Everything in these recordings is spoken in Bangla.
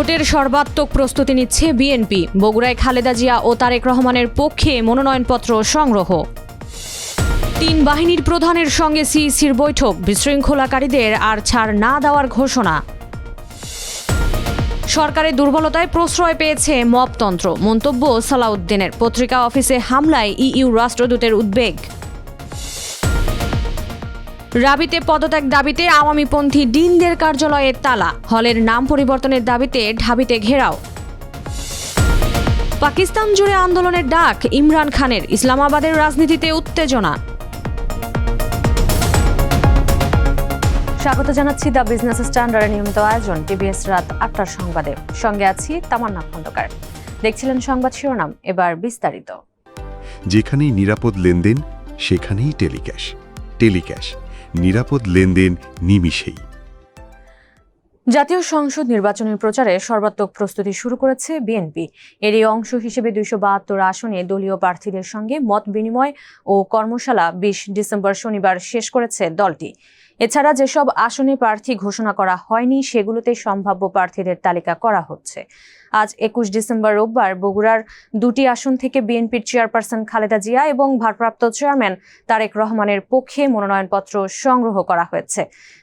ভোটের সর্বাত্মক প্রস্তুতি নিচ্ছে বিএনপি। বগুড়ায় খালেদা জিয়া ও তারেক রহমানের পক্ষে মনোনয়নপত্র সংগ্রহ। তিন বাহিনীর প্রধানের সঙ্গে সিইসির বৈঠক, বিশৃঙ্খলাকারীদের আর ছাড় না দেওয়ার ঘোষণা। সরকারের দুর্বলতায় প্রশ্রয় পেয়েছে মবতন্ত্র, মন্তব্য সালাউদ্দিনের। পত্রিকা অফিসে হামলায় ইইউ রাষ্ট্রদূতের উদ্বেগ। রাবিতে পদত্যাগ দাবিতে আওয়ামীপন্থী ডিনদের কার্যালয়ে তালা, হলের নাম পরিবর্তনের দাবিতে ঢাবিতে ঘেরাও। পাকিস্তান জুড়ে আন্দোলনের ডাক ইমরান খানের, ইসলামাবাদের রাজনীতিতে উত্তেজনা। স্বাগত জানাচ্ছি দ্য বিজনেস স্ট্যান্ডার্ডের নিয়মিত আয়োজন টিবিএস রাত ৮টার সংবাদে। সঙ্গে আছি তামান্না খন্দকার। দেখছিলেন সংবাদ শিরোনাম, এবার বিস্তারিত। যেখানেই নিরাপদ লেনদেন সেখানেই টেলিক্যাশ। টেলিক্যাশ, নিরাপদ লেনদেন নিমিষেই। জাতীয় সংসদ নির্বাচনের প্রচারে সর্বাত্মক প্রস্তুতি শুরু করেছে বিএনপি। এরই অংশ হিসেবে ২৭২ আসনে দলীয় প্রার্থীদের সঙ্গে মত বিনিময় ও কর্মশালা ২০ ডিসেম্বর শনিবার শেষ করেছে দলটি। এছাড়া যেসব আসনে প্রার্থী ঘোষণা করা হয়নি সেগুলোতে সম্ভাব্য প্রার্থীদের তালিকা করা হচ্ছে। আজ ২১ ডিসেম্বর রোববার বগুড়ার দুটি আসন থেকে বিএনপির চেয়ারপারসন খালেদা জিয়া এবং ভারপ্রাপ্ত চেয়ারম্যান তারেক রহমানের পক্ষে মনোনয়নপত্র সংগ্রহ করা হয়েছে।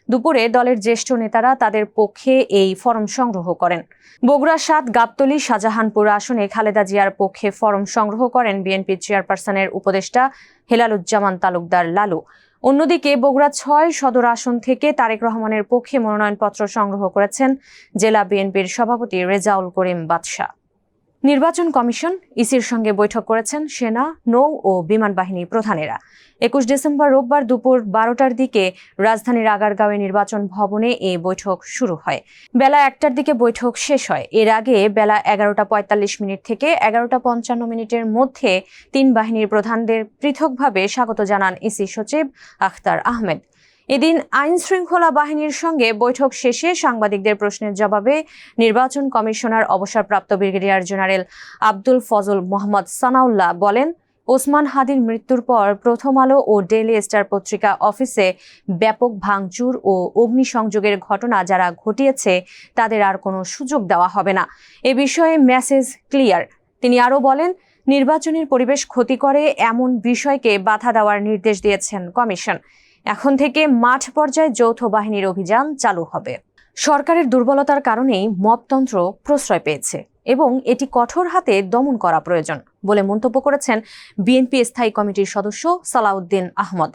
দুপুরে দলের জ্যেষ্ঠ নেতারা তাদের পক্ষে এই ফরম সংগ্রহ করেন। বগুড়া ৭ গাবতলী শাহজাহানপুর আসনে খালেদা জিয়ার পক্ষে ফরম সংগ্রহ করেন বিএনপির চেয়ারপারসনের উপদেষ্টা হেলালুজ্জামান তালুকদার লালু। অন্যদিকে বগুড়া ৬ সদর আসন থেকে তারেক রহমানের পক্ষে মনোনয়নপত্র সংগ্রহ করেছেন জেলা বিএনপির সভাপতি রেজাউল করিম বাদশা। নির্বাচন কমিশন ইসির সঙ্গে বৈঠক করেছেন সেনা, নৌ ও বিমান বাহিনী প্রধানেরা। ২১ ডিসেম্বর রোববার দুপুর ১২টার দিকে রাজধানীর আগারগাঁওয়ে নির্বাচন ভবনে এই বৈঠক শুরু হয়। বেলা ১টার দিকে বৈঠক শেষ হয়। এর আগে বেলা ১১টা৪৫ থেকে ১১টা৫৫ মধ্যে তিন বাহিনীর প্রধানদের পৃথকভাবে স্বাগত জানান ইসি সচিব আখতার আহমেদ। এদিন আইন শৃঙ্খলা বাহিনীর সঙ্গে বৈঠক শেষে সাংবাদিকদের প্রশ্নের জবাবে নির্বাচন কমিশনার অবসরপ্রাপ্ত ব্রিগেডিয়ার জেনারেল আব্দুল ফজল মোহাম্মদ সানাউল্লাহ বলেন, ওসমান হাদির মৃত্যুর পর প্রথম আলো ও ডেইলি স্টার পত্রিকা অফিসে ব্যাপক ভাঙচুর ও অগ্নিসংযোগের ঘটনা যারা ঘটিয়েছে তাদের আর কোনো সুযোগ দেওয়া হবে না। এ বিষয়ে মেসেজ ক্লিয়ার। তিনি আরও বলেন, নির্বাচনের পরিবেশ ক্ষতি করে এমন বিষয়কে বাধা দেওয়ার নির্দেশ দিয়েছেন কমিশন। এখন থেকে মাঠ পর্যায়ে যৌথ বাহিনীর অভিযান চালু হবে। সরকারের দুর্বলতার কারণেই মবতন্ত্র প্রশ্রয় পেয়েছে এবং এটি কঠোর হাতে দমন করা প্রয়োজন বলে মন্তব্য করেছেন বিএনপি স্থায়ী কমিটির সদস্য সালাউদ্দিন আহমদ।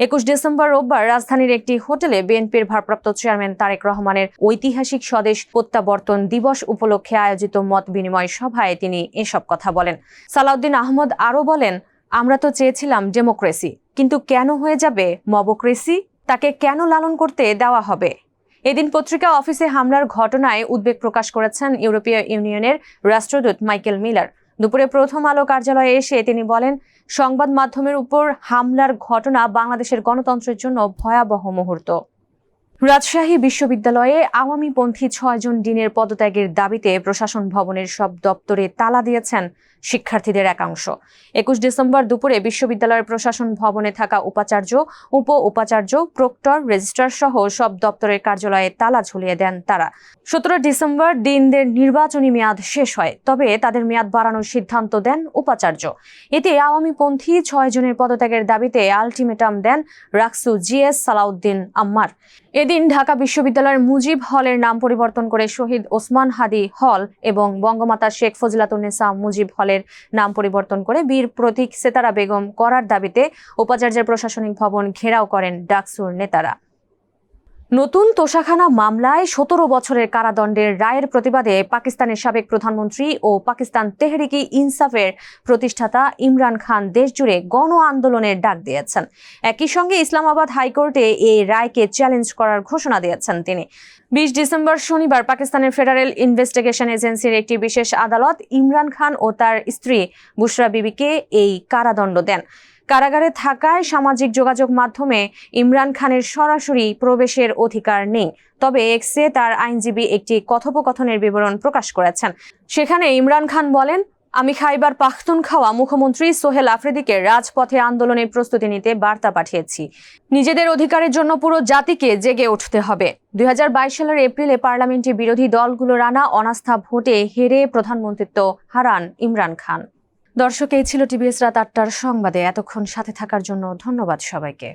২১ ডিসেম্বর রোববার রাজধানীর একটি হোটেলে বিএনপির ভারপ্রাপ্ত চেয়ারম্যান তারেক রহমানের ঐতিহাসিক স্বদেশ প্রত্যাবর্তন দিবস উপলক্ষে আয়োজিত মত বিনিময় সভায় তিনি এসব কথা বলেন। সালাউদ্দিন আহমদ আরও বলেন, আমরা তো চেয়েছিলাম ডেমোক্রেসি, কিন্তু কেন হয়ে যাবে মবক্রেসি? তাকে কেন লালন করতে দেওয়া হবে? এদিন পত্রিকা অফিসে হামলার ঘটনায় উদ্বেগ প্রকাশ করেছেন ইউরোপীয় ইউনিয়নের রাষ্ট্রদূত মাইকেল মিলার। দুপুরে প্রথম আলো কার্যালয়ে এসে তিনি বলেন, সংবাদ মাধ্যমের উপর হামলার ঘটনা বাংলাদেশের গণতন্ত্রের জন্য ভয়াবহ মুহূর্ত। রাজশাহী বিশ্ববিদ্যালয়ে আওয়ামীপন্থী ৬ জন ডিনের পদত্যাগের দাবিতে প্রশাসন ভবনের সব দপ্তরে তালা দিয়েছেন শিক্ষার্থীদের একাংশ। ২১ ডিসেম্বর দুপুরে বিশ্ববিদ্যালয়ের প্রশাসন ভবনে থাকা উপাচার্য, উপ উপাচার্য, প্রক্টর, রেজিস্ট্রার সহ সব দপ্তরের কার্যালয়ে তালা ঝুলিয়ে দেন তারা। ১৭ ডিসেম্বর ডিনদের নির্বাচনী মেয়াদ শেষ হয়, তবে তাদের মেয়াদ বাড়ানোর সিদ্ধান্ত দেন উপাচার্য। এতে আওয়ামীপন্থী ৬ জনের পদত্যাগের দাবিতে আলটিমেটাম দেন রাকসু জিএস সালাউদ্দিন আম্মার। এদিন ঢাকা বিশ্ববিদ্যালয়ের মুজিব হলের নাম পরিবর্তন করে শহীদ ওসমান হাদি হল এবং বঙ্গমাতা শেখ ফজিলাতুন্নেসা মুজিব হলের নাম পরিবর্তন করে বীর প্রতীক সেতারা বেগম করার দাবিতে উপাচার্যের প্রশাসনিক ভবন ঘেরাও করেন ডাকসুর নেতারা। নতুন তোষাখানা মামলায় ১৭ বছরের কারাদণ্ডের রায়ের প্রতিবাদে পাকিস্তানের সাবেক প্রধানমন্ত্রী ও পাকিস্তান তেহরিকে ইনসাফের প্রতিষ্ঠাতা ইমরান খান দেশজুড়ে গণ আন্দোলনের ডাক দিয়েছেন। একই সঙ্গে ইসলামাবাদ হাইকোর্টে এই রায়কে চ্যালেঞ্জ করার ঘোষণা দিয়েছেন তিনি। ২০ ডিসেম্বর শনিবার পাকিস্তানের ফেডারেল ইনভেস্টিগেশন এজেন্সির একটি বিশেষ আদালত ইমরান খান ও তার স্ত্রী বুশরা বিবিকে এই কারাদণ্ড দেন। কারাগারে থাকায় সামাজিক যোগাযোগ মাধ্যমে ইমরান খানের সরাসরি প্রবেশের অধিকার নেই, তবে এক্সে তার আইনজীবী একটি কথোপকথনের বিবরণ প্রকাশ করেছেন। সেখানে ইমরান খান বলেন, আমি খাইবার পাখতুনখাওয়া মুখ্যমন্ত্রী সোহেল আফ্রিদিকে রাজপথে আন্দোলনের প্রস্তুতি নিতে বার্তা পাঠিয়েছি। নিজেদের অধিকারের জন্য পুরো জাতিকে জেগে উঠতে হবে। 2022 সালের এপ্রিলে পার্লামেন্টে বিরোধী দলগুলোর আনা অনাস্থা ভোটে হেরে প্রধানমন্ত্রিত্ব হারান ইমরান খান। দর্শক, এই ছিল টিভিএস রাত 8টার সংবাদে। এতক্ষণ সাথে থাকার জন্য ধন্যবাদ সবাইকে।